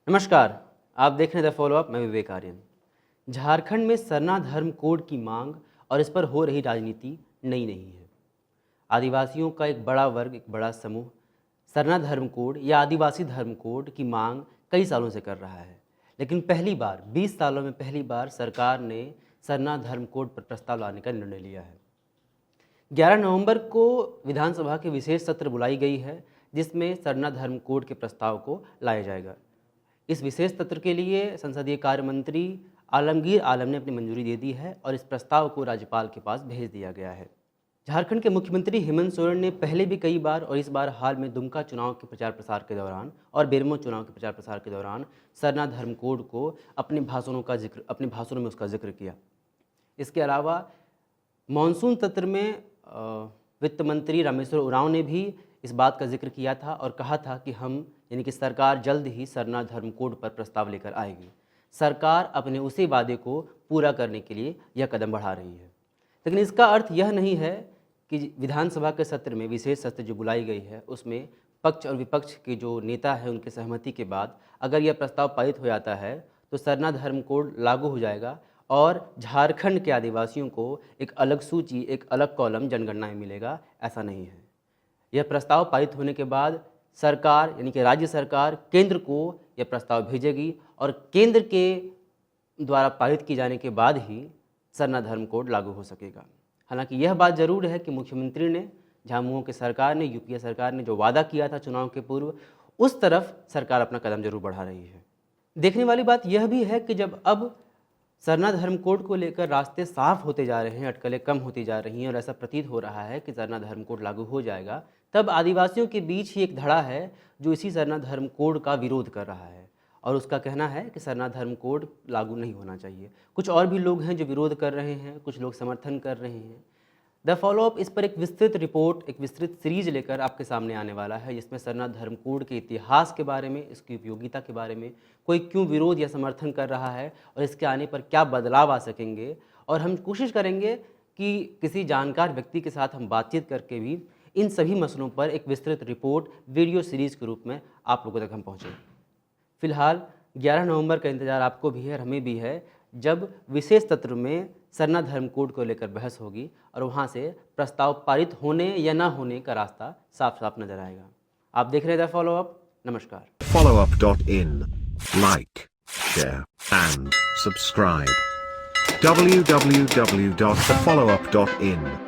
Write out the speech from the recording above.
नमस्कार, आप देख रहे हैं द फॉलो अप। मैं विवेक आर्यन। झारखंड में सरना धर्म कोड की मांग और इस पर हो रही राजनीति नई नहीं है। आदिवासियों का एक बड़ा वर्ग, एक बड़ा समूह सरना धर्म कोड या आदिवासी धर्म कोड की मांग कई सालों से कर रहा है, लेकिन पहली बार 20 सालों में पहली बार सरकार ने सरना धर्म कोड पर प्रस्ताव लाने का निर्णय लिया है। 11 नवंबर को विधानसभा की विशेष सत्र बुलाई गई है, जिसमें सरना धर्म कोड के प्रस्ताव को लाया जाएगा। इस विशेष सत्र के लिए संसदीय कार्य मंत्री आलमगीर आलम ने अपनी मंजूरी दे दी है और इस प्रस्ताव को राज्यपाल के पास भेज दिया गया है। झारखंड के मुख्यमंत्री हेमंत सोरेन ने पहले भी कई बार और इस बार हाल में दुमका चुनाव के प्रचार प्रसार के दौरान और बेरमो चुनाव के प्रचार प्रसार के दौरान सरना धर्म कोड को अपने भाषणों में उसका जिक्र किया। इसके अलावा मानसून सत्र में वित्त मंत्री रामेश्वर उरांव ने भी इस बात का जिक्र किया था और कहा था कि हम यानी कि सरकार जल्द ही सरना धर्म कोड पर प्रस्ताव लेकर आएगी। सरकार अपने उसी वादे को पूरा करने के लिए यह कदम बढ़ा रही है, लेकिन इसका अर्थ यह नहीं है कि विधानसभा के सत्र में विशेष सत्र जो बुलाई गई है उसमें पक्ष और विपक्ष के जो नेता हैं उनके सहमति के बाद अगर यह प्रस्ताव पारित हो जाता है तो सरना धर्म कोड लागू हो जाएगा और झारखंड के आदिवासियों को एक अलग सूची, एक अलग कॉलम जनगणना में मिलेगा। ऐसा नहीं है। यह प्रस्ताव पारित होने के बाद सरकार यानी कि राज्य सरकार केंद्र को यह प्रस्ताव भेजेगी और केंद्र के द्वारा पारित किए जाने के बाद ही सरना धर्म कोड लागू हो सकेगा। हालांकि यह बात ज़रूर है कि मुख्यमंत्री ने, झामुमो की सरकार ने, यूपीए सरकार ने जो वादा किया था चुनाव के पूर्व, उस तरफ सरकार अपना कदम जरूर बढ़ा रही है। देखने वाली बात यह भी है कि जब अब सरना धर्म कोड को लेकर रास्ते साफ होते जा रहे हैं, अटकलें कम होती जा रही हैं और ऐसा प्रतीत हो रहा है कि सरना धर्म कोड लागू हो जाएगा, तब आदिवासियों के बीच ही एक धड़ा है जो इसी सरना धर्म कोड का विरोध कर रहा है और उसका कहना है कि सरना धर्म कोड लागू नहीं होना चाहिए। कुछ और भी लोग हैं जो विरोध कर रहे हैं, कुछ लोग समर्थन कर रहे हैं। द फॉलोअप इस पर एक विस्तृत रिपोर्ट, एक विस्तृत सीरीज लेकर आपके सामने आने वाला है, जिसमें सरना धर्म कोड के इतिहास के बारे में, इसकी उपयोगिता के बारे में, कोई क्यों विरोध या समर्थन कर रहा है और इसके आने पर क्या बदलाव आ सकेंगे, और हम कोशिश करेंगे कि किसी जानकार व्यक्ति के साथ हम बातचीत करके भी इन सभी मसलों पर एक विस्तृत रिपोर्ट वीडियो सीरीज़ के रूप में आप लोगों तक हम पहुँचें। फिलहाल 11 नवंबर का इंतज़ार आपको भी है और हमें भी है, जब विशेष सत्र में सरना धर्म कोड को लेकर बहस होगी और वहाँ से प्रस्ताव पारित होने या ना होने का रास्ता साफ साफ नजर आएगा। आप देख रहे हैं द फॉलो अप। नमस्कार। followup.in, like, share and subscribe. www.thefollowup.in